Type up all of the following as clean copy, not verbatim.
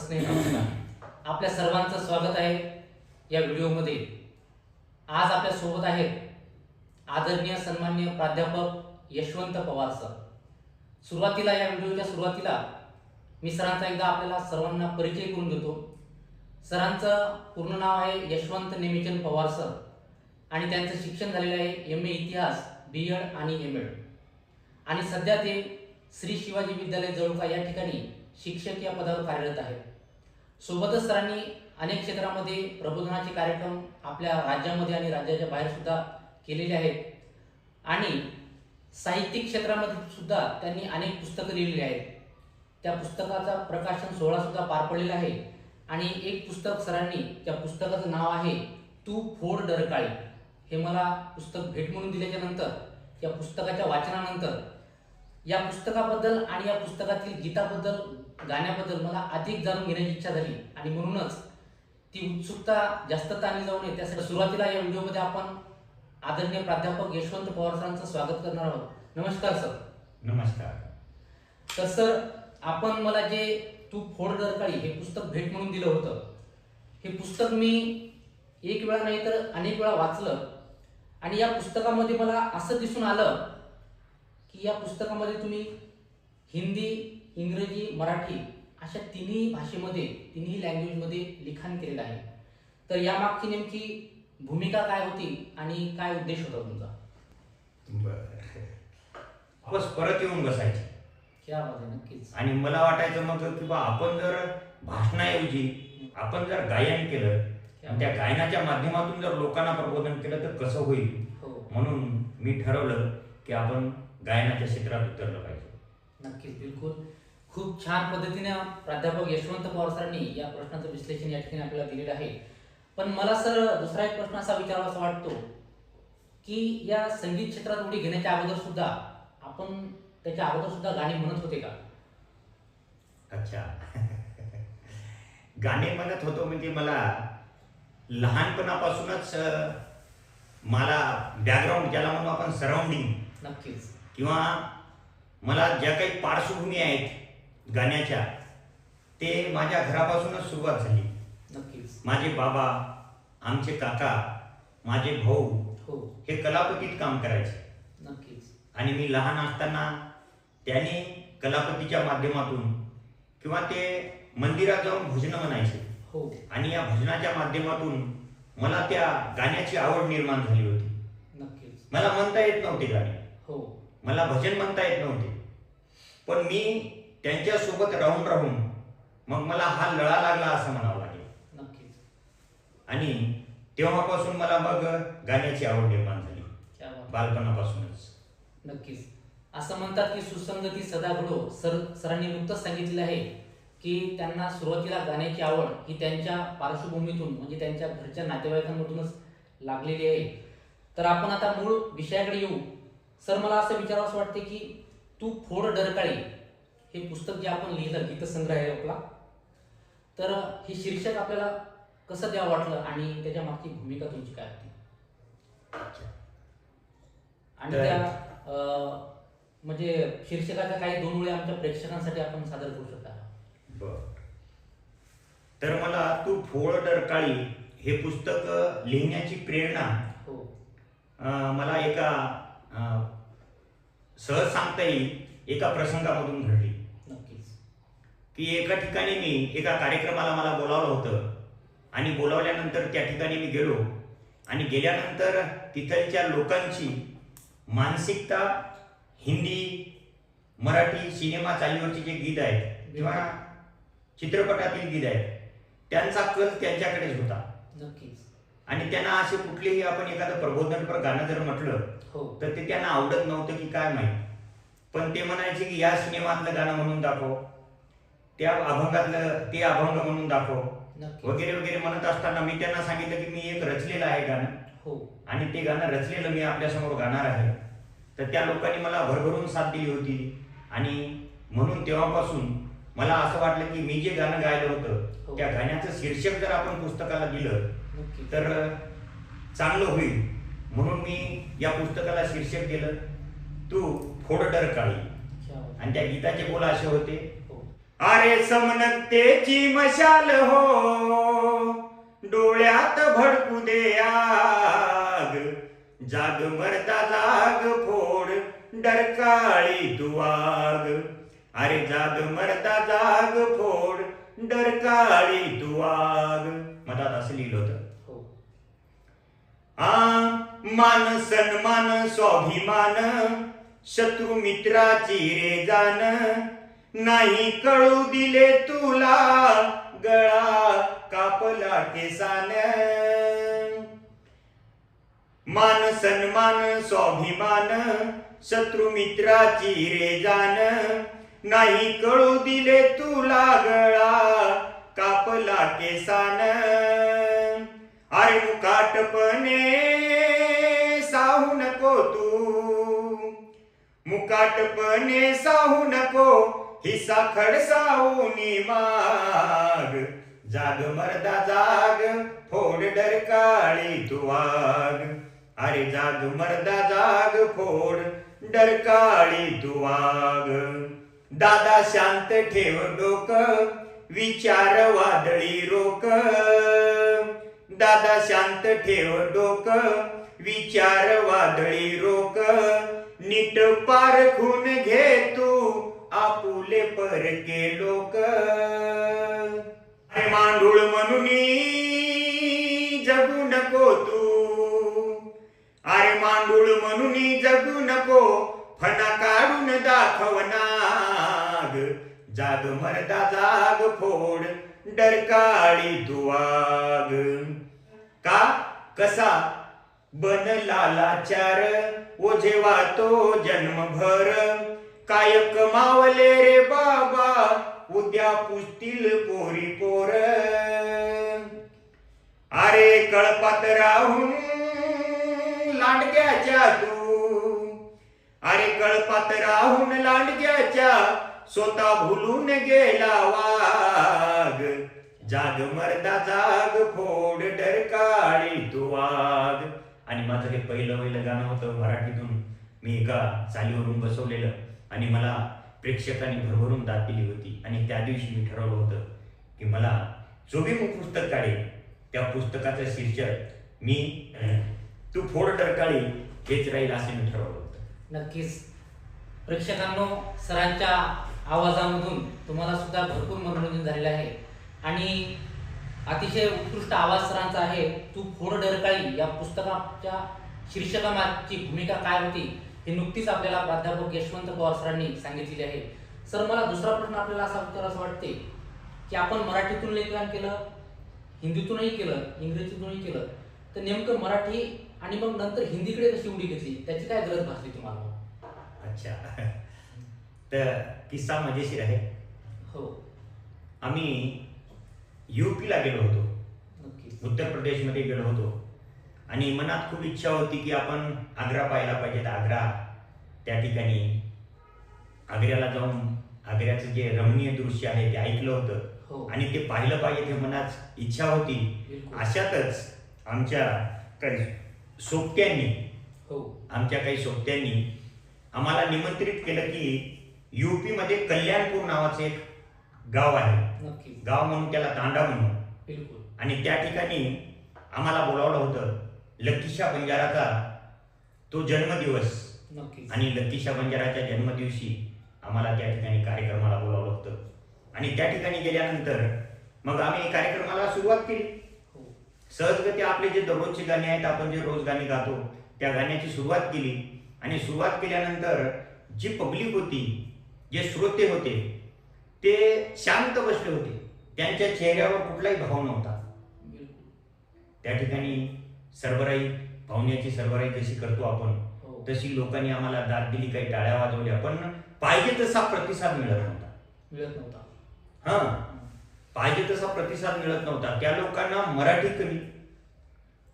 स्नेह नमस्कार. आपल्या सर्वांचं स्वागत आहे या व्हिडिओमध्ये. आज आपल्या सोबत आहेत आदरणीय सन्माननीय प्राध्यापक यशवंत पवार सर. सुरुवातीला या व्हिडिओच्या सुरुवातीला मी सरांचा एकदा आपल्याला सर्वांना परिचय करून देतो. सरांचं पूर्ण नाव आहे यशवंत नेमिचंद पवार सर आणि त्यांचं शिक्षण झालेलं आहे MA इतिहास, BEd आणि MAd आणि सध्या ते श्री शिवाजी विद्यालय जळुका या ठिकाणी शिक्षक या पदावर कार्यरत आहेत. सोबतच सरांनी अनेक क्षेत्रामध्ये प्रबोधनाचे कार्यक्रम आपल्या राज्यामध्ये आणि राज्याच्या बाहेर सुद्धा केलेले आहेत आणि साहित्यिक क्षेत्रामध्ये सुद्धा त्यांनी अनेक पुस्तकं लिहिलेली आहेत. त्या पुस्तकाचा प्रकाशन सोहळा सुद्धा पार पडलेला आहे आणि एक पुस्तक सरांनी, त्या पुस्तकाचं नाव आहे तू फोड डरकाळी. हे मला पुस्तक भेट म्हणून दिल्याच्या नंतर, या पुस्तकाच्या वाचनानंतर या पुस्तकाबद्दल आणि या पुस्तकातील गीताबद्दल, गाण्याबद्दल मला अधिक जाणून घेण्याची इच्छा झाली आणि म्हणूनच ती उत्सुकता जास्त ताणली जाऊ नये त्यासाठी सुरुवातीला या व्हिडिओमध्ये आपण आदरणीय प्राध्यापक यशवंत पवार सरांचं स्वागत करणार आहोत. नमस्कार सर. नमस्कार. तर सर, आपण मला जे तू फोड डरकाळी हे पुस्तक भेट म्हणून दिलं होतं, हे पुस्तक मी एक वेळा नाही तर अनेक वेळा वाचलं आणि या पुस्तकामध्ये मला असं दिसून आलं की या पुस्तकामध्ये तुम्ही हिंदी, इंग्रजी, मराठी अशा तिन्ही भाषेमध्ये, तिन्ही लँग्वेजमध्ये लिखाण केलेलं आहे. तर यामागची नेमकी भूमिका काय होती आणि काय उद्देश होता तुमचा? बस परत येऊन बसायचे. क्या बात आहे. नक्कीच. आणि मला वाटायचं मग की बा आपण जर भाषणाऐवजी आपण जर गायन केलं, त्या गायनाच्या माध्यमातून जर लोकांना प्रबोधन केलं तर कसं होईल. म्हणून मी ठरवलं की आपण गायनाच्या क्षेत्रात उतरलं पाहिजे. नक्कीच, बिलकुल. खूप छान पद्धतीने प्राध्यापक यशवंत पवार सरांनी या प्रश्नाचं विश्लेषण या ठिकाणी आपल्याला दिलेलं आहे. पण मला सर दुसरा एक प्रश्न असा विचारावासा वाटतो की या संगीत क्षेत्रात उडी घेण्याच्या अगोदर सुद्धा आपण त्याच्या अगोदर सुद्धा गाणी म्हणत होते का? अच्छा. गाणे म्हणत होतो म्हणजे मला लहानपणापासूनच मला बॅकग्राऊंड, ज्याला म्हणू आपण सराउंडिंग, नक्कीच, किंवा मला ज्या काही पार्श्वभूमी आहेत गाण्याच्या, ते माझ्या घरापासूनच सुरुवात झाली. नक्कीच. माझे बाबा, आमचे काका, माझे भाऊ हे कलापतीत काम करायचे. नक्कीच. आणि मी लहान असताना त्याने कलापतीच्या माध्यमातून किंवा ते मंदिरात जाऊन भजनं म्हणायचे आणि या भजनाच्या माध्यमातून मला त्या गाण्याची आवड निर्माण झाली होती. नक्कीच. मला म्हणता येत नव्हते गाणे, मला भजन म्हणता येत नव्हते, पण मी त्यांच्यासोबत राहून मग मला हा लळा लागला असं म्हणावं लागेल. नक्कीच. आणि तेव्हापासून मला मग गाण्याची आवड निर्माण झाली, बालपणापासूनच. नक्कीच. असं म्हणतात की सुसंगती सदा घडो. सरांनी नुकतंच सांगितलेलं आहे की त्यांना सुरुवातीला गाण्याची आवड ही त्यांच्या पार्श्वभूमीतून, म्हणजे त्यांच्या घरच्या नातेवाईकांमधूनच लागलेली आहे. तर आपण आता मूळ विषयाकडे येऊ. सर, मला असं विचारावंसं वाटते की तू फोड डरकाळी हे पुस्तक जे आपण लिहिलं, गीतसंग्रह आहे आपला, तर हे शीर्षक आपल्याला कसं द्यावं वाटलं आणि त्याच्या मागची भूमिका तुमची काय होती? आणि त्या म्हणजे शीर्षकाच्या काही 2 ओळी आमच्या प्रेक्षकांसाठी आपण सादर करू शकता? तर मला तू फोड डरकाळी हे पुस्तक लिहिण्याची प्रेरणा मला एका सहज सांगता येईल एका प्रसंगामधून घडली. नक्कीच. की एका ठिकाणी मी एका कार्यक्रमाला मला बोलावलं होतं आणि बोलावल्यानंतर त्या ठिकाणी मी गेलो आणि गेल्यानंतर तिथलच्या लोकांची मानसिकता, हिंदी, मराठी सिनेमा चालीवरची जे गीत आहेत किंवा चित्रपटातील गीत आहेत त्यांचा कल त्यांच्याकडेच होता. नक्कीच. आणि त्यांना असे कुठलेही आपण एखादं प्रबोधनपर गाणं जर म्हटलं तर ते त्यांना आवडत नव्हतं की काय माहिती, पण ते म्हणायचे की या सिनेमातलं गाणं म्हणून दाखव, त्या अभंगातलं ते अभंग म्हणून दाखव वगैरे वगैरे म्हणत असताना मी त्यांना सांगितलं की मी एक रचलेलं आहे गाणं आणि ते गाणं रचलेलं मी आपल्यासमोर गाणार आहे. तर त्या लोकांनी मला भरभरून साथ दिली होती आणि म्हणून तेव्हापासून मला असं वाटलं की मी जे गाणं गायलं होतं त्या गाण्याचं शीर्षक जर आपण पुस्तकाला दिलं तर चांगलं होईल. म्हणून मी या पुस्तकाला शीर्षक दिलं तू फोड डरकाळी. आणि त्या गीताचे बोल असे होते अरे समनकतेची मशाल हो, डोळ्यात भडकू दे आग, जाग मरता जाग फोड, डरकाळी तू वाग. अरे जाग मरता जाग फोड, डरकाळी तू वाग. मधात असं लिहिलं होतं. मान सन्मान स्वाभिमान, शत्रू मित्राची रे जाण, नाही कळू दिले तुला, गळा कापला केसान. मान सन्मान स्वाभिमान, शत्रू मित्राची रे जाण, नाही कळू दिले तुला, गळा कापला केसान. अरे मुकाटपणे साहू नको तू, मुकाटपणे साहू नको, हिस्सा खडसावूनी माग, जाग मर्दा जाग फोड डरकाळी तू वाग. अरे जाग मर्दा जाग फोड डरकाळी तू वाग. दादा शांत ठेव डोकं, विचार वादळी रोक. दादा शांत ठेव डोकं, विचार वादळी रोक. नीट पारखून घे तू आपुले परके लोक. अरे मांडूळ म्हणून जगू नको तू, अरे मांडूळ म्हणून जगू नको, फणा काढून दाखव नाग, जाग मर्दा जाग फोड डरकाळी तू वाग. का कसा बनला लाचार, ओझे वातो जन्मभर, काय कमावले रे बाबा, उद्या पुसतील पोरी पोर. अरे कळपात राहून लांडग्याच्या तू, अरे कळपात राहून लांडग्याच्या, स्वतः भुलून गेला वाघ, जाग मर्दा जाग फोड डरकाळी तू वाग. आणि माझं हे पहिलं गाणं होतं मराठीतून, मी एका चालीवरून बसवलेलं, आणि मला प्रेक्षकांनी भरभरून दाद दिली होती. आणि त्या दिवशी मी ठरवलं होतं की मला जो बी मग पुस्तक काढेल त्या पुस्तकाचं शीर्षक मी तू फोड डरकाळी हेच राहील असं मी ठरवलं होतं. नक्कीच प्रेक्षकांनो, सरांच्या आवाजामधून तुम्हाला सुद्धा भरपूर मनोरंजन झालेलं आहे आणि अतिशय उत्कृष्ट आवाज सरांचा आहे. तू फोड डरकाळी या पुस्तकाच्या शीर्षकामागची भूमिका काय होती हे नुकतीच आपल्याला प्राध्यापक यशवंत पवार सरांनी सांगितलेले आहे. सर, मला दुसरा प्रश्न आपल्याला असा विचारायचं वाटते की आपण मराठीतून लेखन केलं, हिंदीतूनही केलं, इंग्रजीतूनही केलं, तर नेमकं मराठी आणि मग नंतर हिंदीकडे कशी उडी घेतली, त्याची काय गरज भासली तुम्हाला? अच्छा, तर किस्सा मजेशीर आहे. हो. आम्ही UP ला गेलो होतो, नक्कीच. उत्तर प्रदेशमध्ये गेलो होतो आणि मनात खूप इच्छा होती की आपण आग्रा पाहायला पाहिजे. आग्रा, त्या ठिकाणी आग्र्याला जाऊन आग्र्याचं जे रमणीय दृश्य आहे ते ऐकलं होतं हो. आणि ते पाहिलं पाहिजे हे मनात इच्छा होती. बिलकुल. अशातच आमच्या काही सोबत्यांनी हो. आम्हाला निमंत्रित केलं की UP मध्ये कल्याणपूर नावाचं एक गाव आहे. नक्कीच. गाव म्हणून त्याला तांडा म्हणून. बिलकुल. आणि त्या ठिकाणी आम्हाला बोलावलं होतं. लकीशा बंजाराचा तो जन्मदिवस, नक्कीच. आणि लकीशा बंजाराच्या जन्मदिवशी आम्हाला त्या ठिकाणी कार्यक्रमाला बोलावलं होतं. आणि त्या ठिकाणी गेल्यानंतर मग आम्ही कार्यक्रमाला सुरुवात केली. हो. सहजगती आपले जे दररोजची गाणी आहेत, आपण जे रोज गाणी गातो त्या गाण्याची सुरुवात केली. आणि सुरुवात केल्यानंतर जी पब्लिक होती, जे श्रोते होते, ते शांत बसले होते. त्यांच्या चेहऱ्यावर कुठलाही भाव नव्हता. बिलकुल. त्या ठिकाणी सरबराई, पाहुण्याची सरबराई जशी करतो आपण, हो. तशी लोकांनी आम्हाला दाद दिली, काही टाळ्या वाजवल्या, पण पाहिजे तसा प्रतिसाद मिळत नव्हता. पाहिजे तसा प्रतिसाद मिळत नव्हता. त्या लोकांना मराठी कमी,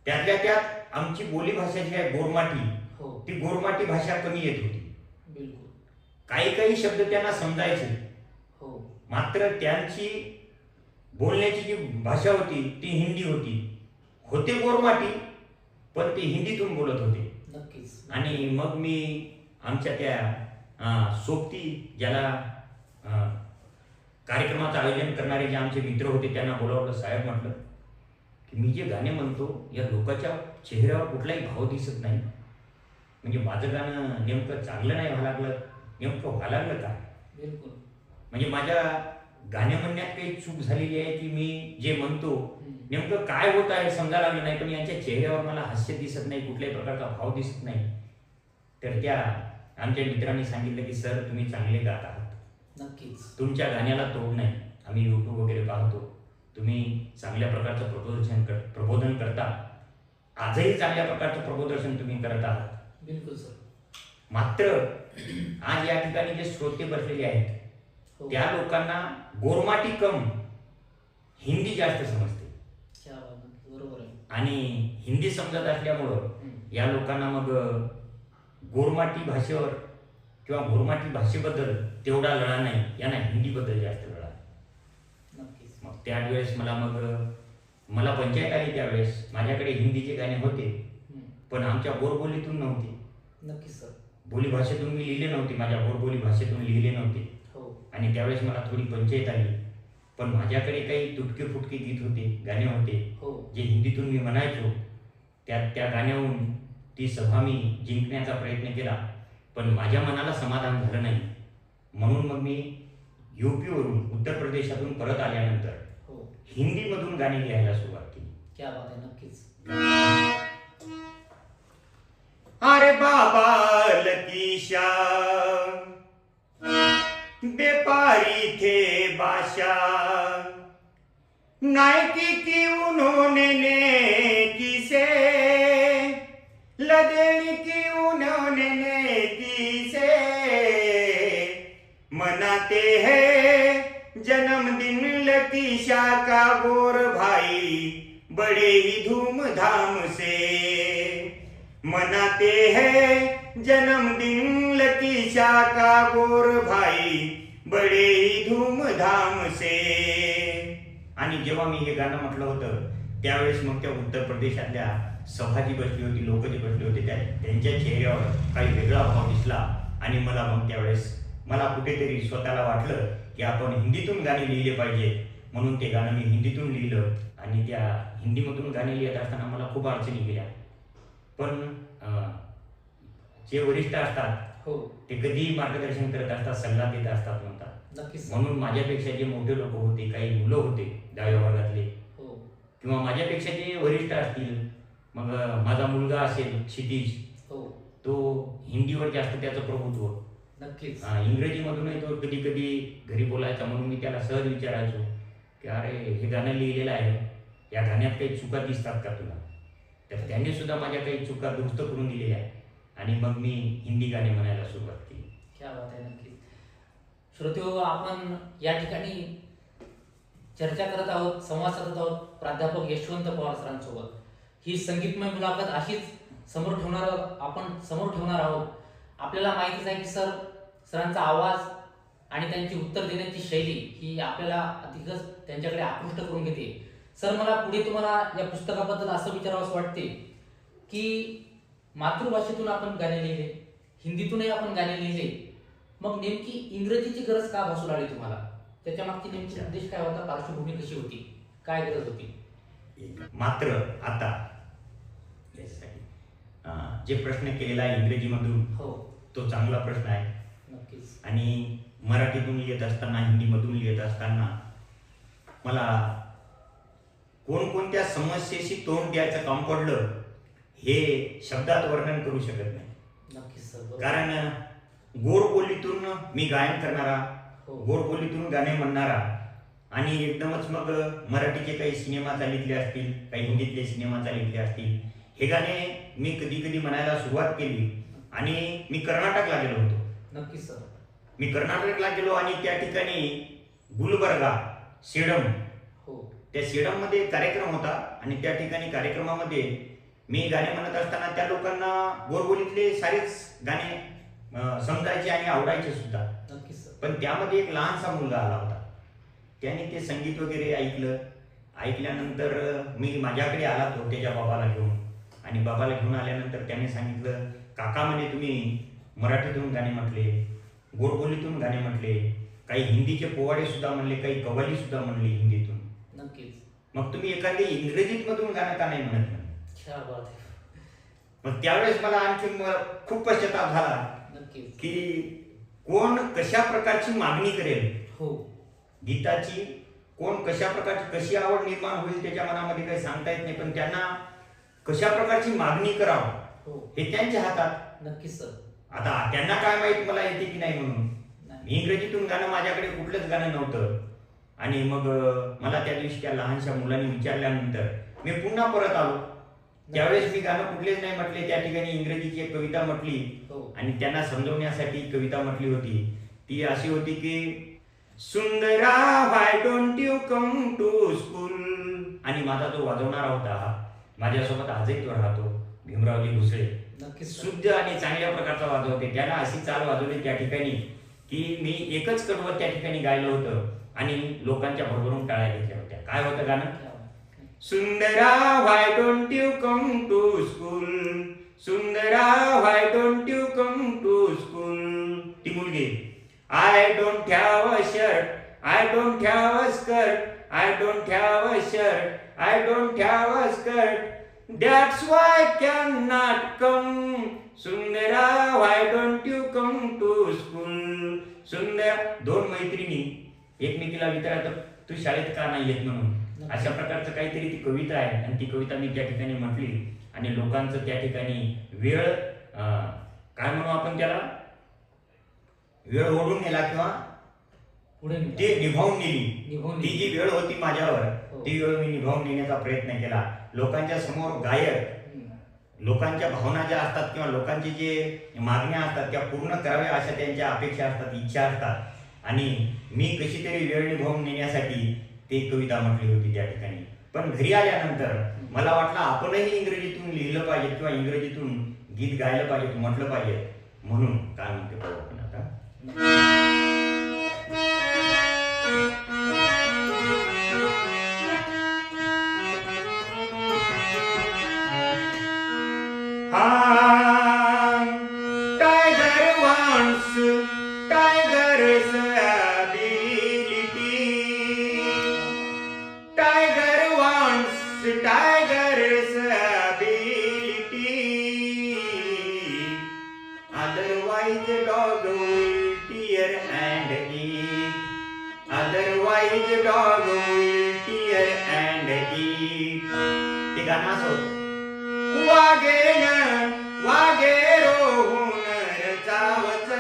त्यातल्या त्यात आमची बोली भाषा जी आहे गोरमाटी, हो. ती गोरमाटी भाषा कमी येत होती. बिलकुल. काही शब्द त्यांना समजायचे, हो. मात्र त्यांची बोलण्याची जी भाषा होती ती हिंदी होते गोरमाटी, पण ते हिंदीतून बोलत होते. नक्कीच. आणि मग मी आमच्या त्या सोबती, ज्याला कार्यक्रमाचं आयोजन करणारे जे आमचे मित्र होते त्यांना बोलावलं. साहेब म्हटलं की मी जे गाणे म्हणतो या लोकांच्या चेहऱ्यावर कुठलाही भाव दिसत नाही, म्हणजे माझं गाणं नेमकं चांगलं नाही व्हायला लागलं, नेमकं व्हायला लागलं काय? बिलकुल. म्हणजे माझ्या गाणे म्हणण्यात काही चूक झालेली आहे की मी जे म्हणतो नेमकं काय होत आहे समजायला लागलं नाही, पण यांच्या चेहऱ्यावर मला हास्य दिसत नाही, कुठल्याही प्रकारचा भाव दिसत नाही. तर त्या आमच्या मित्रांनी सांगितलं की सर तुम्ही चांगले गात आहात, नक्कीच तुमच्या गाण्याला तोड नाही, आम्ही यूट्यूब वगैरे पाहतो, तुम्ही चांगल्या प्रकारचं प्रबोधन करता, आजही चांगल्या प्रकारचं प्रबोधन तुम्ही करत आहात. बिलकुल सर. मात्र आज या ठिकाणी जे श्रोते बसलेले आहेत हो. त्या लोकांना गोरमाटी कम हिंदी जास्त समजते क्या बात आहे. बरोबर आहे. आणि हिंदी समजत असल्यामुळं या लोकांना मग गोरमाटी भाषेवर किंवा गोरमाटी भाषेबद्दल तेवढा लढा नाही, यांना हिंदीबद्दल जास्त लढा. नक्कीच. मग त्यावेळेस मला पंचायत आली, त्यावेळेस माझ्याकडे हिंदीचे गाणे होते पण आमच्या बोलबोलीतून नव्हते. नक्कीच सर. बोलीभाषेतून मी लिहिले नव्हते, माझ्या बोलबोली भाषेतून लिहिले नव्हते. हो. आणि त्यावेळेस मला थोडी पंचायत आली, पण माझ्याकडे काही तुटके फुटके गीत होते, गाणे होते हो. जे हिंदीतून मी म्हणायचो. त्या गाण्याहून ती सभा मी जिंकण्याचा प्रयत्न केला, पण माझ्या मनाला समाधान झालं नाही. म्हणून मग मी UP वरून उत्तर प्रदेशातून परत आल्यानंतर हो. हिंदीमधून गाणी लिहायला सुरुवात केली. क्या बात आहे. नक्कीच. अरे बाबा लकी शाह व्यापारी थे बादशाह, नायकी की उन्होंने नेकी से, लदेनी की उन्होंने नेकी से, मनाते हैं जन्मदिन लकी शाह का गोर भाई बड़े ही धूमधाम से, मनाते हैं जन्मदिन लकी शाह का गोर भाई बड़े ही धूमधाम से. आणि जेव्हा मी हे गाणं म्हटलं होतं त्यावेळेस मग त्या उत्तर प्रदेशातल्या सभा जी बसली होती, लोक जे बसले होते त्यांच्या चेहऱ्यावर काही वेगळा भाव दिसला. आणि मग त्यावेळेस मला कुठेतरी स्वतःला वाटलं की आपण हिंदीतून गाणी लिहिले पाहिजे, म्हणून ते गाणं मी हिंदीतून लिहिलं. आणि त्या हिंदीमधून गाणी लिहित असताना मला खूप अडचणी गेल्या, पण जे वरिष्ठ असतात हो. ते कधीही मार्गदर्शन करत असतात, सल्ला देत असतात म्हणतात. नक्कीच. म्हणून माझ्यापेक्षा जे मोठे लोक होते, काही मुलं होते 10व्या वर्गातले, हो. किंवा माझ्यापेक्षा जे वरिष्ठ असतील, मग माझा मुलगा असेल क्षितिज, हो. तो हिंदीवर जास्त त्याचं प्रभुत्व, नक्कीच. इंग्रजीमधूनही तो कधी कधी घरी बोलायचा. म्हणून मी त्याला सहज विचारायचो की अरे हे गाणं लिहिलेलं आहे, या गाण्यात काही चुका दिसतात का तुला? तर त्यांनी सुद्धा माझ्या काही चुका दुरुस्त करून दिलेल्या आहे आणि मग मी हिंदी गाणे म्हणायला सुरुवात केली. क्या बात आहे. नक्कीच. श्रोतेहो, आपण या ठिकाणी चर्चा करत आहोत, संवाद साधत आहोत प्राध्यापक यशवंत पवार सरांसोबत. ही संगीतमय मुलाखत अशीच आपण समोर ठेवणार आहोत. आपल्याला माहितीच आहे की सरांचा आवाज आणि त्यांची उत्तर देण्याची शैली ही आपल्याला अधिकच त्यांच्याकडे आकृष्ट करून घेते. सर, मला पुढे तुम्हाला या पुस्तकाबद्दल असं विचारावंसं वाटते की मातृभाषेतून आपण गाणे लिहिले, हिंदीतूनही आपण गाणे लिहिले, मग नेमकी इंग्रजीची गरज का भासू लागली तुम्हाला? त्याच्या मागची नेमकी उद्देश काय होता, पार्श्वभूमी कशी होती, काय गरज होती? मात्र आता जे प्रश्न केलेला आहे इंग्रजीमधून, हो, तो चांगला प्रश्न आहे. नक्कीच. आणि मराठीतून लिहित असताना, हिंदीमधून लिहित असताना मला कोणकोणत्या समस्येशी तोंड द्यायचं काम पडलं हे शब्दात वर्णन करू शकत नाही. नक्कीच सर. कारण गोड बोलीतून मी गायन करणारा, हो. गोड बोलीतून गाणे म्हणणारा, आणि एकदमच मग मराठीचे काही सिनेमा चालितले असतील, काही हिंदीतले सिनेमा चालितले असतील, हे गाणे मी कधी कधी म्हणायला सुरुवात केली. आणि मी कर्नाटकला गेलो होतो. नक्कीच सर. मी कर्नाटकला गेलो आणि त्या ठिकाणी गुलबर्गा, सेडम, हो, त्या सेडममध्ये कार्यक्रम होता. आणि त्या ठिकाणी कार्यक्रमामध्ये मी गाणे म्हणत असताना त्या लोकांना गोरबोलीतले सारेच गाणे समजायचे आणि आवडायचे सुद्धा. नक्कीच सर. पण त्यामध्ये एक लहानसा मुलगा आला होता. त्याने ते संगीत वगैरे ऐकलं. ऐकल्यानंतर मी माझ्याकडे आला तो त्याच्या बाबाला घेऊन. आणि बाबाला घेऊन आल्यानंतर त्याने सांगितलं, काका म्हणे तुम्ही मराठीतून गाणे म्हटले, गोडबोलीतून गाणे म्हटले, काही हिंदीचे पोवाडे सुद्धा म्हणले, काही कव्वाली सुद्धा म्हणली हिंदीतून. नक्कीच. मग तुम्ही एखादी इंग्रजीत मधून गाणं का नाही म्हणत म्हणे? क्या बात आहे. मग त्यावेळेस मला आणखी खूप पश्चाताप झाला नक्कीच. की कोण कशा प्रकारची मागणी करेल हो. गीताची, कोण कशा प्रकारची, कशी आवड निर्माण होईल त्याच्या मनामध्ये काही सांगता येत नाही, पण त्यांना कशा प्रकारची मागणी करावं हो. हे त्यांच्या हातात. नक्कीच सर. आता त्यांना काय माहित मला येते की नाही म्हणून. नाही. मी इंग्रजीतून गाणं, माझ्याकडे कुठलंच गाणं नव्हतं. आणि मग मला त्या दिवशी त्या लहानशा मुलांनी विचारल्यानंतर मी पुन्हा परत आलो. त्यावेळेस मी गाणं कुठलेच नाही म्हटले, त्या ठिकाणी इंग्रजीची एक कविता म्हटली हो. आणि त्यांना समजवण्यासाठी कविता म्हटली होती. ती अशी होती की Sundara why don't you come to school. आणि माझा जो वाजवणारा होता हा माझ्यासोबत आजही तो राहतो, भीमरावजी भुसळे. नक्कीच सर. शुद्ध आणि चांगल्या प्रकारचा वाजवते. त्याला अशी चाल वाजवली त्या ठिकाणी की मी एकच कडवं त्या ठिकाणी गायलं होतं आणि लोकांच्या भरभरून टाळ्या घेतल्या होत्या. काय होतं गाणं? क्या बात. Sundara why don't you come to school, Sundara why don't you come to school. ती मुलगी I don't have a shirt, I don't have a skirt, I don't have a shirt, I don't have a skirt, that's why I cannot come. Sundara why don't you come to school. सुंदर दोन मैत्रिणी एकमेकीला विचारतात तू शाळेत का नाही येत म्हणून. अशा प्रकारचं काहीतरी ती कविता आहे आणि ती कविता मी त्या ठिकाणी म्हटली आणि लोकांचं त्या ठिकाणी वेळ काय म्हणू आपण त्याला, वेळ ओढून नेला किंवा पुढे ते निभावून नेली. निभावून ती नेली. जी वेळ होती माझ्यावर, हो. ती वेळ मी निभावून नेण्याचा प्रयत्न केला. लोकांच्या समोर गायक, लोकांच्या भावना ज्या असतात किंवा लोकांचे जे मागण्या असतात त्या पूर्ण कराव्या अशा त्यांच्या अपेक्षा असतात, इच्छा असतात. आणि मी कशी तरी वेळ निभावून नेण्यासाठी ती कविता म्हटली होती त्या ठिकाणी. पण घरी आल्यानंतर मला वाटलं आपणही इंग्रजीतून लिहिलं पाहिजे किंवा इंग्रजीतून गीत गायलं पाहिजे, म्हटलं पाहिजे. म्हणून काय म्हणते पाहू आपण आता. Tiger wants tiger's ability. Tiger wants tiger's ability. Otherwise dog will tear and eat. Otherwise dog will tear and eat. ते गाणं असं होतं. वागेन वागेरो हुनर जावच,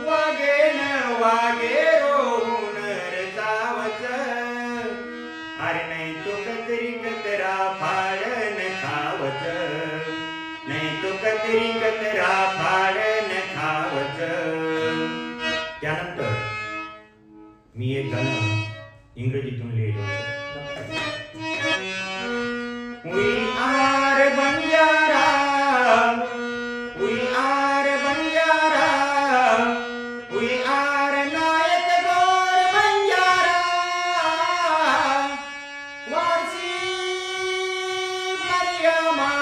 वागेन वागेरो हुनर जावच. अरे नाही तो कतरी कतरा फाडन खावच, नाही तो कतरी कतरा फाडन खावच. त्यानंतर मी एक गाणं इंग्रजीतून लिहिलं होतं. We are Banjara, we are Banjara, we are Nayak Gaur Banjara. Warsi Maryama,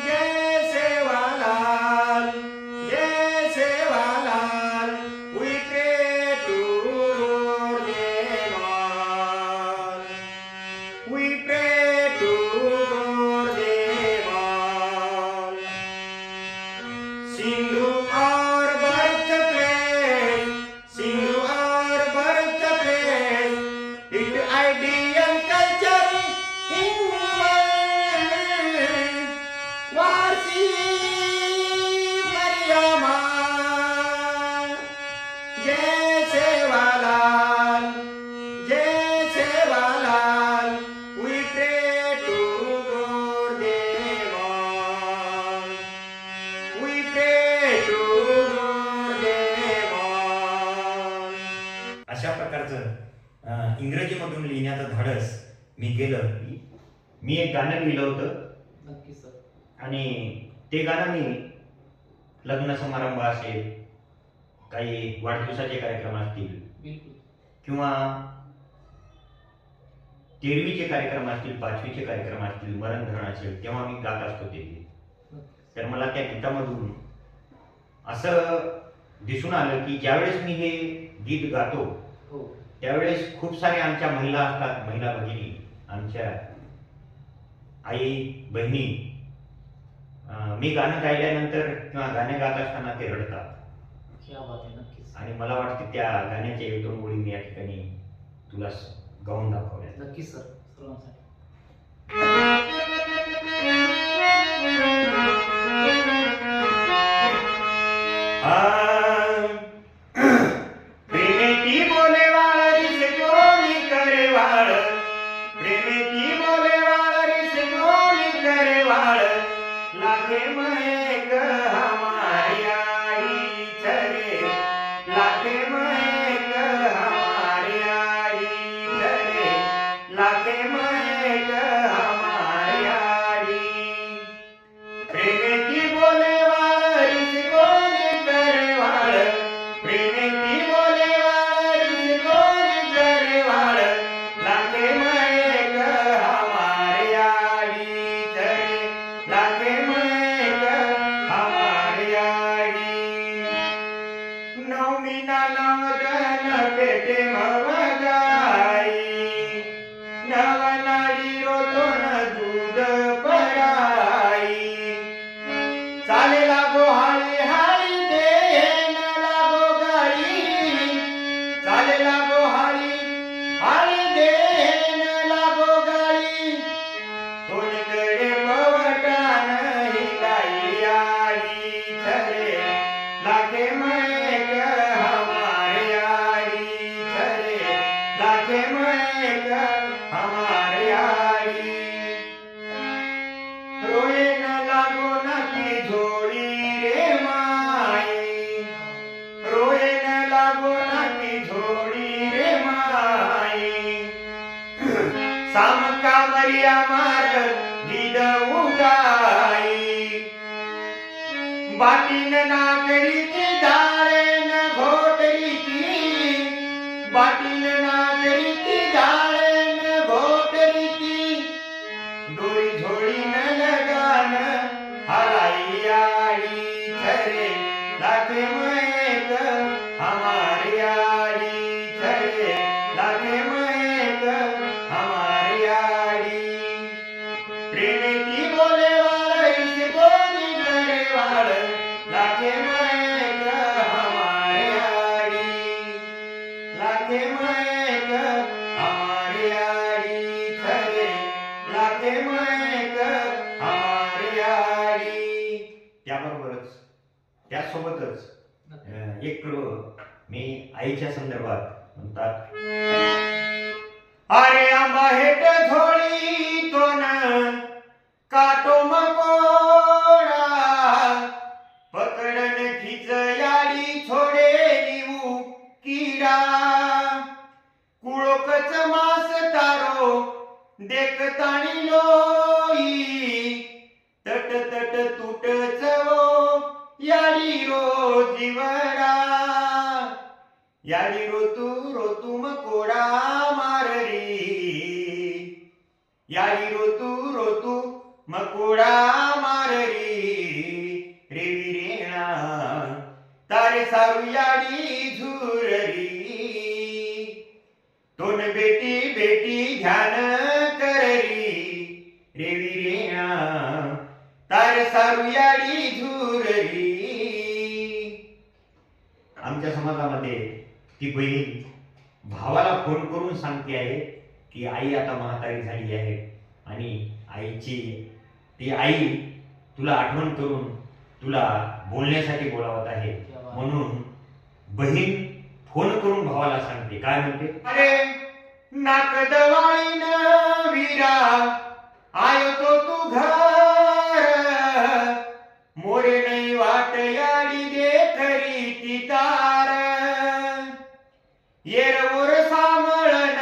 Jai Sevalal, Jai Sevalal. We pray to them all. We pray to them all. Sindhu our birthplace, Sindhu our birthplace. It ideal culture in world. Warsi Maryama, Jai Sevalal, Jai Sevalal. We pray to Gurdeva. We pray to Gurdeva. अशा प्रकारचं इंग्रजीमधून लिहिण्याचं धाडस मी केलं. मी एक गाणं लिहिलं होतं नक्कीच सर. आणि ते गाणं मी लग्न समारंभ असेल, काही वाढदिवसाचे कार्यक्रम असतील बिलकुल. किंवा 13वीचे कार्यक्रम असतील, 5वीचे कार्यक्रम असतील, मरणधरण असेल, तेव्हा मी गात असतो ते गीत. नक्कीच. तर मला त्या गीतामधून असं दिसून आलं की ज्यावेळेस मी हे गीत गातो हो त्यावेळेस खूप सारे आमच्या महिला असतात, महिला भगिनी, आमच्या आई बहिणी मी गाणं गायल्यानंतर किंवा गाणे गात असताना ते रडतात. क्या बात आहे. नक्कीच आणि मला वाटते त्या गाण्याच्या एक दोन ओळी मी या ठिकाणी तुला गाऊन दाखवल्या. नक्कीच सर, सर्वांसाठी. प्रेमेची बोले वाळीस कोणी करे वाळ, प्रेमेची बोले वाळीस कोणी करे वाळ, लागे महक हमारी आडी चले, लागे महक हमारी आडी चले, लागे महक हमारी आडी. प्रेमेची बोले वाळीस कोणी करे वाळ, प्रेमेची बोले वाळीस कोणी करे वाळ, लागे महक हमारी आडी चले, लागे महक हमारी आडी. नवमीना नवदन पेटे मवगाई, नवनाडी रोतोन दूध पराई, चाले लागो हाळी हाळी देन लागो गाळी, चाले लागो हाळी हाळी देन लागो गाळी, कोणीकडे पवटान हिंडाई आडी चले, लागे महक हमारी आडी चले, लागे महक हमारी आडी. रोये न लागो नाकी झोळी रे माई, रोये न लागो नाकी झोळी रे माई, साम कामरिया मार गिद उगाई, बाटीन नागरीची डाळेन घोटरीची, बाटीन नागरीची डाळेन घोटरीची, डोरी झोळीन लगान हलाई आडी चले, लागे महक हमारी आडी चले, लागे महक हमारी आडी. प्रेमेची बोले वाळीस कोणी करे वाळ, लागे महक हमारी आडी, लागे महक हमारी आडी चले, लागे महक हमारी आडी. त्याबरोबरच त्यासोबतच एक मी आईच्या संदर्भात म्हणतात. अरे आंबा हेट झोळी तोन काटो मकोडा, पकडन खिच याडी छोडे लिऊ किडा, कुळोकच मास तारो देखताणी लोई, तट तट तुट चवो याडी रो जीवडा, याडी रोतू मकोडा माररी, याडी रोतू मकोडा माररी, रेवी रेणा तारे सारू याडी झुररी, दोन बेटी बेटी ध्यान कररी, रेवी रेणा तारे सारू याडी झुररी. आमच्या समाजामध्ये ती बहीण भावाला फोन करून सांगते आहे की आई आता म्हातारी झाली आहे आणि आईची ती आई तुला आठवण करून तुला बोलण्यासाठी बोलावत आहे. म्हणून बहीण फोन करून भावाला सांगते, काय म्हणते? अरे नाकदवाळीन वीरा आयो तो तू घर, मोरे नाही वाट याडी देखरी ती तार, येरवोर सांभळन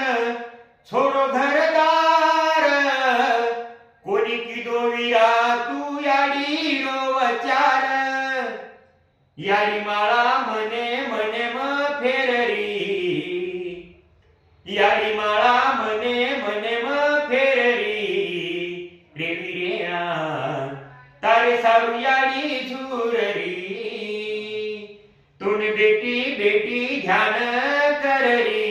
छोडो घरदार, कोणी की दोविरा तू याडी रोवचार, याडी माळा मने मने म फेररी, याडी माळा मने मने म फेररी, रेवी रेणा तारे सारू याडी झुररी, तोंड बेटी बेटी ध्यान कररी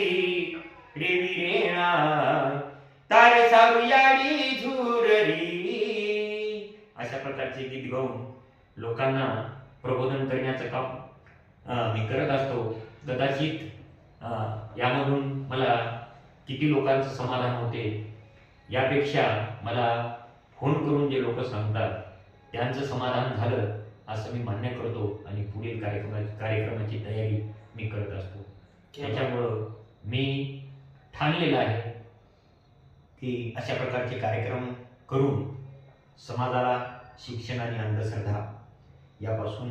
रेविरेणा तार सावयाडी झुररी. अशा प्रकारचे गीत गाऊन लोकांना प्रबोधन करण्याचं काम मी करत असतो. कदाचित यामधून मला किती लोकांचं समाधान होते यापेक्षा मला फोन करून जे लोक सांगतात त्यांचं समाधान झालं असं मी मान्य करतो आणि पुढील कार्यक्रमाची तयारी मी करत असतो. त्याच्यामुळं मी ठाणलेलं आहे की अशा प्रकारचे कार्यक्रम करून समाजाला शिक्षण आणि अंधश्रद्धा यापासून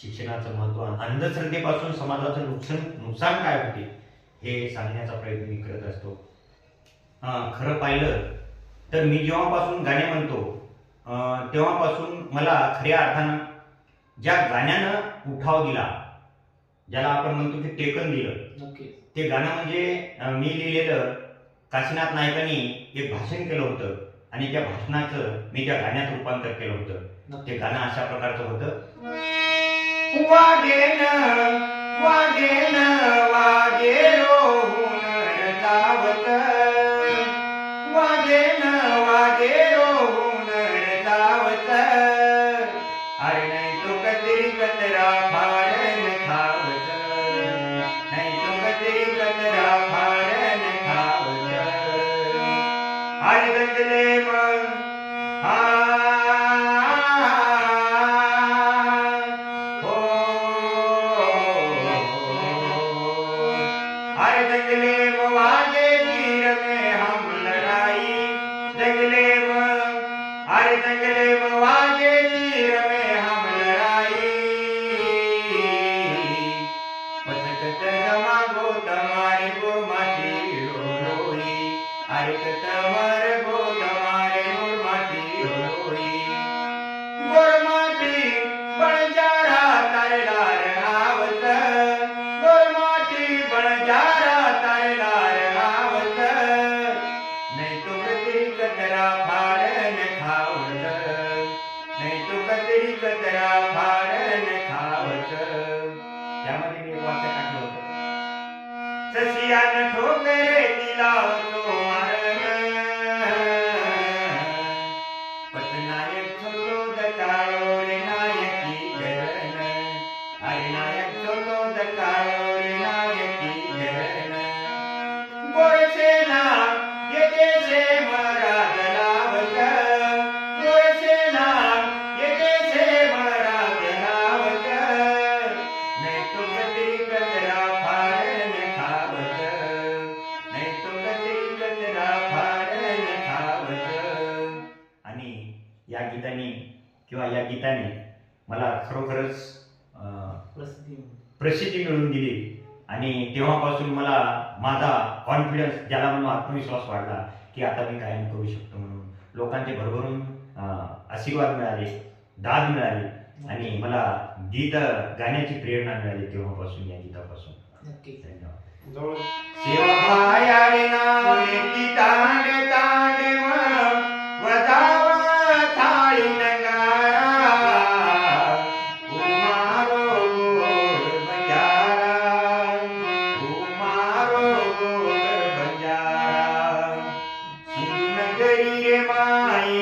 शिक्षणाचं महत्त्व, अंधश्रद्धेपासून समाजाचं नुकसान काय होते हे सांगण्याचा प्रयत्न मी करत असतो. खरं पाहिलं तर मी जेव्हापासून गाणे म्हणतो तेव्हापासून मला खऱ्या अर्थानं ज्या गाण्यानं उठाव दिला, ज्याला आपण म्हणतो की टेकन दिलं, ते गाणं म्हणजे मी लिहिलेलं काशीनाथ नायकांनी एक भाषण केलं होतं आणि त्या भाषणाचं मी त्या गाण्यात रूपांतर केलं होतं. ते गाणं अशा प्रकारचं होतं. वागेन वागेन वागे रोहून जावत, वागेन वागे रोहून जावत, अरे नाही तो कतरी कतरा फाडन खावत, नाही तो कतरी कतरा फाडन खावत, अरे गंजले मग अरे जंगले में वागे तीर में हम लड़ाई, जंगले में अरे जंगले में वागे तीर में हम लड़ाई, पचकत जमागो तमारे गो माटी रोई, अरे कतमर गो तमारे गो माटी रोई, गोर माटी बंजारा तरलार आवत, गोर माटी बंजारा तरलार आवत, नहीं तो कतरी कतरा फाड़न खावत, नहीं तो कतरी कतरा फाड़न खावत. त्यामध्ये मी वाक्य टाकलं होतं. ससियान ठोकरे दिलावतो मारण, पतनायक छोटो दकाळो रे नायकी घरण, अरे नायक छोटो दकाळो रे नायकी घरण, गोरसेना येते से मराद लावत, गोरसेना येते से मराद लावत, नहीं तो कतरी कतरा फाड़न खावत, नहीं तो कतरी कतरा फाड़न खावत. आणि या गीताने किंवा या गीताने मला खरोखरच प्रसिद्धी मिळवून दिली आणि तेव्हापासून मला माझा कॉन्फिडन्स, ज्याला म्हणून आत्मविश्वास वाढला की आता मी कायम करू शकतो म्हणून. लोकांचे भरभरून आशीर्वाद मिळाले, दाद मिळाली आणि मला गीत गाण्याची प्रेरणा मिळाली तेव्हापासून, या गीतापासून. धन्यवाद. सेवा भायारे नाव लेती तांडे तांडे वदावा थाळी नगारा, उमारो गोड बंजारा, उमारो गोड बंजारा, सिंधू नगरी रे माई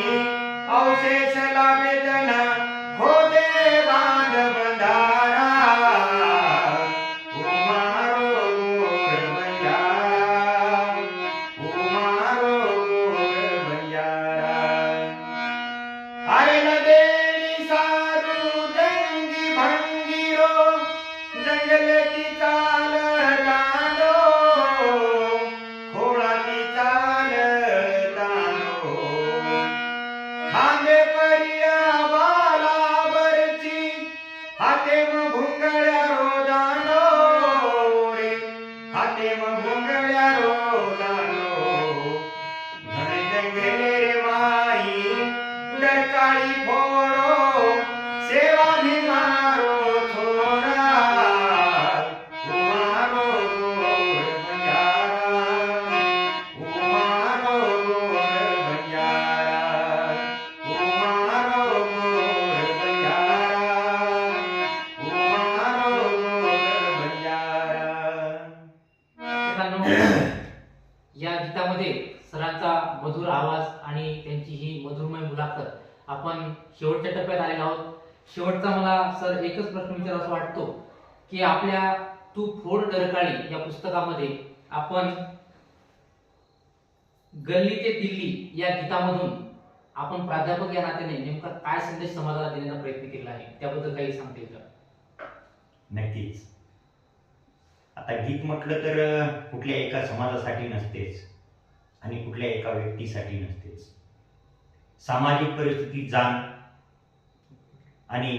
अवशेष लागे जना, खोदे बांध बंधारा, उमारो गोड बंजारा, उमारो गोड बंजारा, अरे नदेनी सारू जंगी भंगीरो, जंगलती चाल तांडो, खोळाती चाल तांडो, खांदे परिया बाला बरची, हाते आपण शेवटच्या टप्प्यात आलेलो आहोत. शेवटचा मला सर एकच प्रश्न विचारावा वाटतो की आपल्या तू फोड डरकाळी या पुस्तकामध्ये आपण गल्ली ते दिल्ली या गीतामधून आपण प्राध्यापक या नात्याने नेमका काय संदेश समाजाला देण्याचा प्रयत्न केला आहे त्याबद्दल काही सांगता येईल का? नक्कीच. आता गीत म्हटलं तर कुठल्या एका समाजासाठी नसतेच आणि कुठल्या एका व्यक्तीसाठी नसतेच. सामाजिक परिस्थिती जाण आणि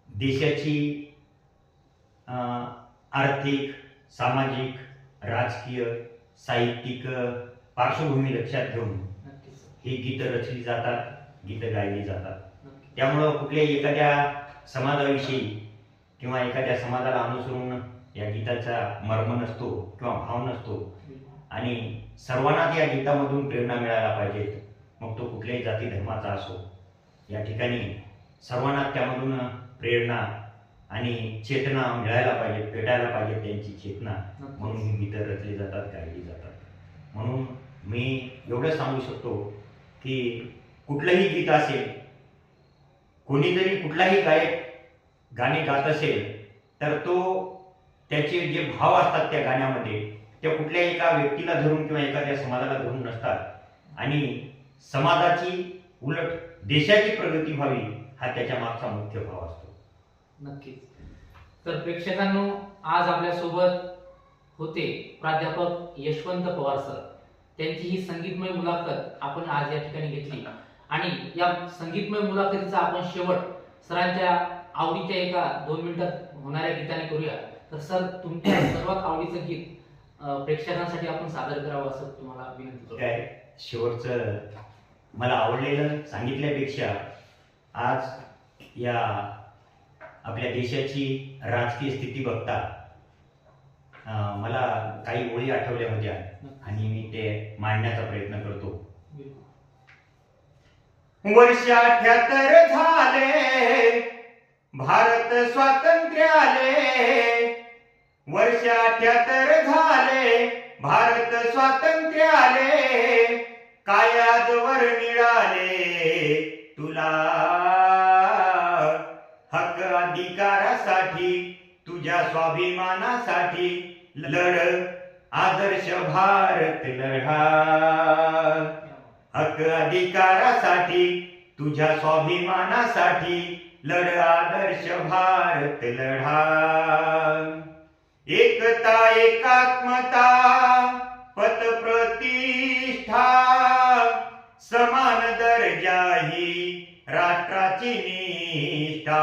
देशाची आर्थिक, सामाजिक, राजकीय, साहित्यिक पार्श्वभूमी लक्षात घेऊन ही गीतं रचली जातात, गीतं गायली जातात. त्यामुळं कुठल्याही एखाद्या समाजाविषयी किंवा एखाद्या समाजाला अनुसरून या गीताचा मर्म नसतो किंवा भाव नसतो आणि सर्वांनाच या गीतामधून प्रेरणा मिळायला पाहिजे. मग तो कुठल्याही जाती धर्माचा असो. या ठिकाणी सर्वांना त्यामधून प्रेरणा आणि चेतना मिळायला पाहिजे, पेटायला पाहिजे त्यांची चेतना. म्हणून ही गीतं रचली जातात, गायली जातात. म्हणून मी एवढं सांगू शकतो की कुठलंही गीत असेल, कोणीतरी कुठलाही गायक गाणे गात असेल तर तो त्याचे जे भाव असतात त्या गाण्यामध्ये त्या कुठल्या एका व्यक्तीला धरून किंवा एखाद्या समाजाला धरून नसतात आणि समाजाची उलट देशाची प्रगती व्हावी हा त्याच्या मागचा मुख्य भाव असतो. नक्कीच. तर प्रेक्षकांनो, आज आपल्या सोबत होते प्राध्यापक यशवंत पवार सर. त्यांची ही संगीतमय मुलाखत आपण आज या ठिकाणी घेतली आणि या संगीतमय मुलाखतीचा आपण शेवट सरांच्या आवडीच्या एका 2 मिनिटात होणाऱ्या गीताने करूया. तर सर, तुमच्या सर्वात आवडीचं गीत प्रेक्षकांसाठी आपण सादर करावं असं तुम्हाला विनंती करतो. काय शेवटचं मला आवडलेलं सांगितल्यापेक्षा आज या आपल्या देशाची राजकीय स्थिती बघता मला काही ओळी आठवल्या होत्या आणि मी ते मांडण्याचा प्रयत्न करतो. वर्ष 78 झाले भारत स्वातंत्र्य आले. वर्ष 78 झाले भारत स्वातंत्र्य आले. काय आजवर मिळाले तुला हक्क अधिकारासाठी, तुझ्या स्वाभिमानासाठी लढ आदर्श भारत लढा. हक्क अधिकारासाठी, तुझ्या स्वाभिमानासाठी लढ आदर्श भारत लढा. एकता एकात्मता पत प्रतिष्ठा समान दर्जा ही राष्ट्राची निष्ठा.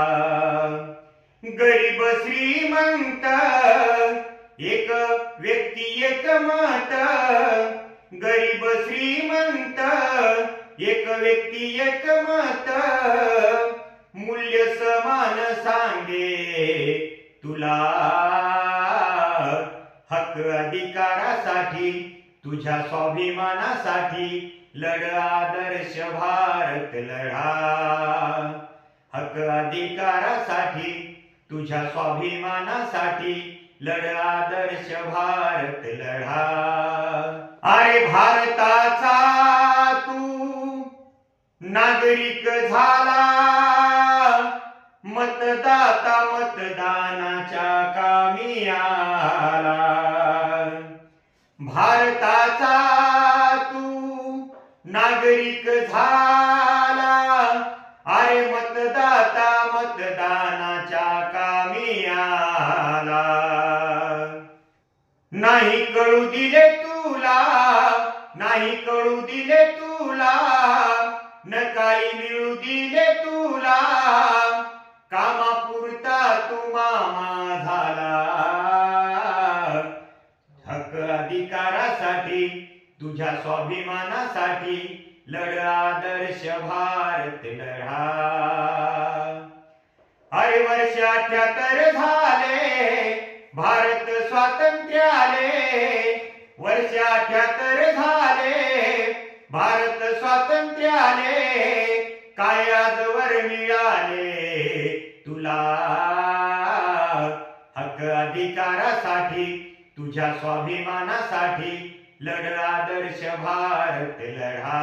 गरीब श्रीमंत एक व्यक्ती एक मत. गरीब श्रीमंत एक व्यक्ती एक मत. मूल्य समान सांगे तुला हक्क अधिकारासाठी, तुझ्या स्वाभिमानासाठी लढ आदर्श भारत लढा. हक्क अधिकारासाठी, तुझ्या स्वाभिमानासाठी लढ आदर्श भारत लढा. अरे भारताचा तू नागरिक झाला, मतदाता मतदानाच्या कामी आला. भारताचा तू नागरिक झाला, अरे मतदाता मतदानाच्या कामी आला. नाही कळू दिले तुला, नाही कळू दिले तुला, न काही मिळू दिले तुला. कामापुरता तू मामा झाला. हक्क अधिकारासाठी, तुझ्या स्वाभिमानासाठी लढ आदर्श भारत लढा. अरे वर्ष 78 झाले भारत स्वातंत्र्य आले. वर्ष 78 झाले भारत स्वातंत्र्य आले. काय आजवर मिळाले तुला हक्क अधिकारासाठी, तुझ्या स्वाभिमानासाठी लढ आदर्श भारत लढा.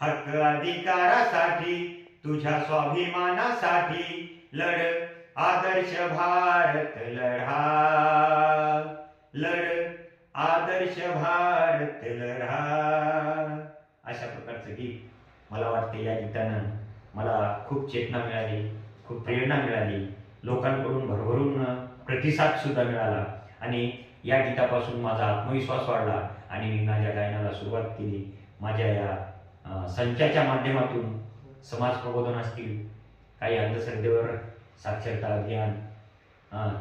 हक्क अधिकारासाठी तुझ्या स्वाभिमानासाठी लढ आदर्श भारत लढा, लढ आदर्श भारत लढा. अशा प्रकारचं गीत मला वाटते या गीतानं मला खूप चेतना मिळाली, खूप प्रेरणा मिळाली, लोकांकडून भरभरून प्रतिसाद सुद्धा मिळाला आणि या गीतापासून माझा आत्मविश्वास वाढला आणि मी माझ्या गायनाला सुरुवात केली. माझ्या या संचाच्या माध्यमातून समाज प्रबोधन असतील, काही अंधश्रद्धेवर साक्षरता अभियान,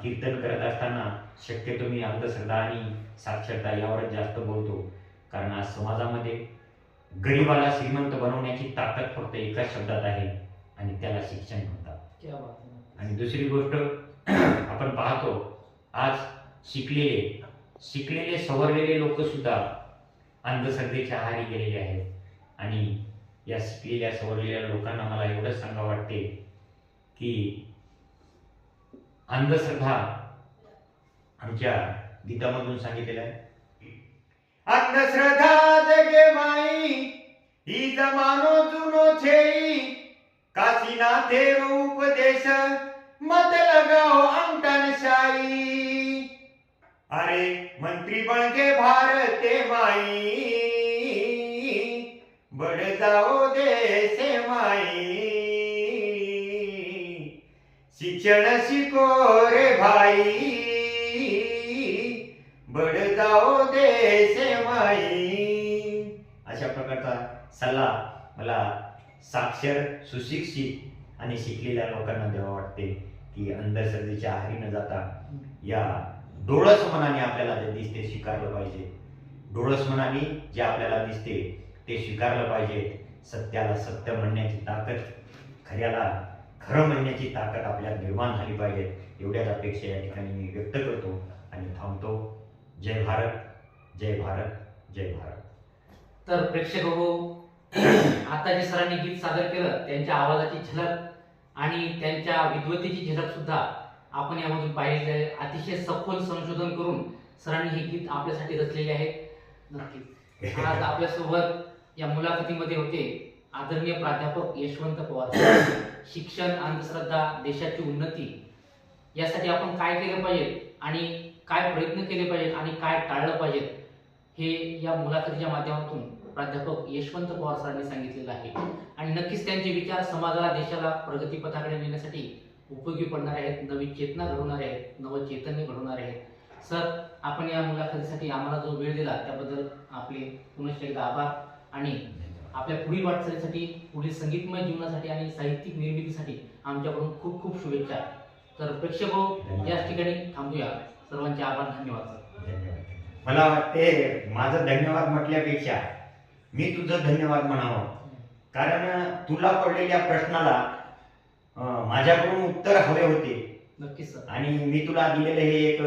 कीर्तन करत असताना शक्यतो मी अंधश्रद्धा आणि साक्षरता यावरच जास्त बोलतो, कारण आज समाजामध्ये गरिबाला श्रीमंत बनवण्याची ताकद फक्त एकाच शब्दात आहे आणि त्याला शिक्षण म्हणतात. आणि दुसरी गोष्ट आपण पाहतो आज शिकलेले सवरलेले लोक सुद्धा अंधश्रद्धेच्या आहारी गेलेले आहेत. आणि या शिकलेल्या सवरलेल्या लोकांना मला एवढंच सांगावं वाटते की अंधश्रद्धा आमच्या गीतामधून सांगितलेलं आहे, अंधश्रद्धा जगे माई ही जमानो जुनो छेई, काशीनाथे उपदेश मत लगाओ अंगठनशाही, अरे मंत्री बनके भारते माई बढ़ जाओ देशे माई, शिक्षण शिको रे भाई बढ़ जाओ देशे माई. अशा प्रकारचा सल्ला मला साक्षर, सुशिक्षित आणि शिकलेल्या लोकांना द्यावा वाटते की अंधश्रद्धेच्या आहारी न जाता या डोळस मनाने आपल्याला जे दिसते स्वीकारलं पाहिजे. डोळस मनाने जे आपल्याला दिसते ते स्वीकारलं पाहिजे. सत्याला सत्य म्हणण्याची ताकद, खऱ्याला खरं म्हणण्याची ताकद आपल्याला निर्माण झाली पाहिजे. एवढ्याच अपेक्षा या ठिकाणी मी व्यक्त करतो आणि थांबतो. जय भारत, जय भारत, जय भारत. तर प्रेक्षक हो, आता जे सरांनी गीत सादर केलं त्यांच्या आवाजाची झलक आणि त्यांच्या विद्वत्तेची झलक सुद्धा आपण यामधून पाहिलेली आहे. अतिशय सखोल संशोधन करून सरांनी हे गीत आपल्यासाठी रचलेले आहे. नक्कीच आज आपल्यासोबत या मुलाखतीमध्ये होते आदरणीय प्राध्यापक यशवंत पवार. शिक्षण, अंधश्रद्धा, देशाची उन्नती यासाठी आपण काय केलं पाहिजे आणि काय प्रयत्न केले पाहिजेत आणि काय टाळलं पाहिजे हे या मुलाखतीच्या माध्यमातून प्राध्यापक यशवंत पवार सरांनी सांगितलेलं आहे. आणि नक्कीच त्यांचे विचार समाजाला, देशाला प्रगतीपथाकडे नेण्यासाठी उपयोगी पडणारे आहेत, नवी चेतना घडवणारे आहेत, नवं चैतन्य घडवणारे आहेत. सर, आपण या मुलाखतीसाठी आम्हाला जो वेळ दिला त्याबद्दल आपले पुनश्च एकदा आभार आणि आपल्या पुढील वाटचालीसाठी, पुढील संगीतमय जीवनासाठी आणि साहित्यिक निर्मितीसाठी आमच्याकडून खूप खूप शुभेच्छा. तर प्रेक्षक हो, याच ठिकाणी थांबूया. सर्वांचे आभार, धन्यवाद सर. धन्यवाद. मला वाटते माझं धन्यवाद म्हटल्यापेक्षा मी तुझं धन्यवाद म्हणावं, कारण तुला पडलेल्या प्रश्नाला माझ्याकडून उत्तर हवे होते. नक्कीच सर. आणि मी तुला दिलेलं हे एक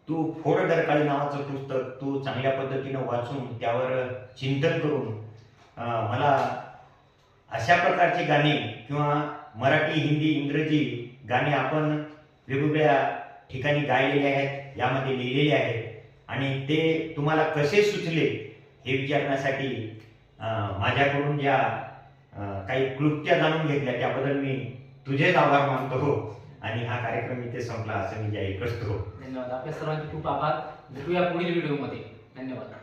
तू फोड डरकाळी नावाचं पुस्तक तू चांगल्या पद्धतीनं वाचून त्यावर चिंतन करून मला अशा प्रकारची गाणी किंवा मराठी, हिंदी, इंग्रजी गाणी आपण वेगवेगळ्या ठिकाणी गायलेले आहेत, यामध्ये लिहिलेले आहेत आणि ते तुम्हाला कसे सुचले हे विचारण्यासाठी माझ्याकडून ज्या काही क्लुप्त्या जाणून घेतल्या त्याबद्दल मी तुझेच आभार मानतो आणि हा कार्यक्रम इथे संपला असं मी जाहीर करतो. धन्यवाद. आपल्या सर्वांचे खूप आभार. भेटूया पुढील व्हिडिओमध्ये. धन्यवाद.